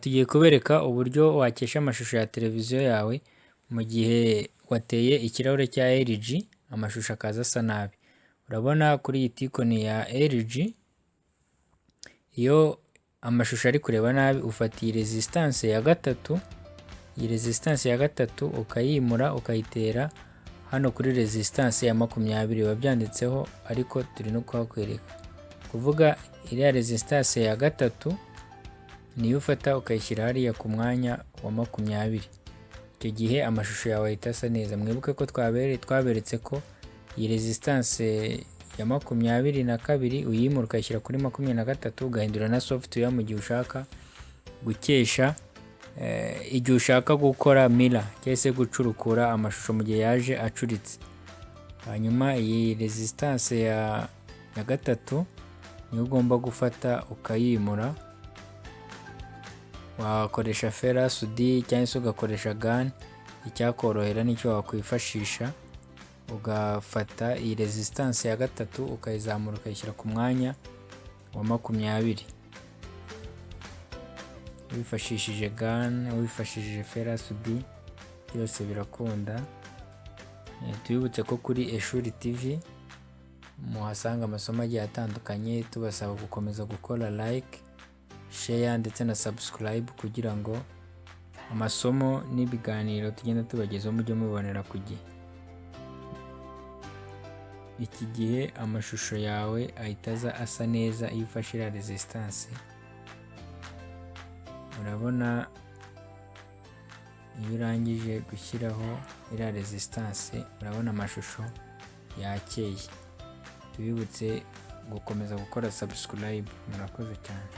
tugiye kubereka uburyo wakesha amashusho ya televiziyo yawe mu gihe wateye ikirahure cya LG amashusho akaza asa nabi. Urabona kuri iyi tikoni ya LG, iyo amashusho ari kureba nabi ufata iyi resistance ya gatatu, iyi resistance ya gatatu ukayimura ukayitera hano kuri resistance ya 20 biba byanditseho, ariko turi no kuhakwereka. Kuvuga iriya resistance ya gatatu niyo ufata ukayishyira hariya ku mwanya wa 20. Icyo gihe amashusho yawe ahita asa neza. Mwibuke ko twaberetse ko iyi resistance ya 22 uyimura ukayishyira kuri 23, ugahindura na software mu gihe ushaka gukesha, igihe ushaka gukora mirror cyangwa se gucurukura amashusho mu gihe yaje acuritse. Hanyuma iyi resistance ya gatatu niyo ugomba gufata ukayimura, wakoresha fera sudi cyangwa se ugakoresha gani, icyakorohera nicyo wakwifashisha. Ugafata iyi resistance ya gatatu ukayizamura ukayishyira ku mwanya wa 20. Wifashishije gani, wifashishije fera sudi, byose birakunda. Tubibutse ko kuri Eshuri TV muhasanga amasomo agiye atandukanye, tubasaba gukomeza gukora like, share ndetse na subscribe kugira ngo amasomo n'ibiganiro tugenda tubagezaho mujye mubibonera ku gihe. Iki gihe amashusho yawe ahita asa neza iyo ufashe iriya resistance. Urabona iyo urangije gushyiraho iriya resistance, urabona amashusho yakeye. Tubibutse gukomeza gukora subscribe. Murakoze cyane.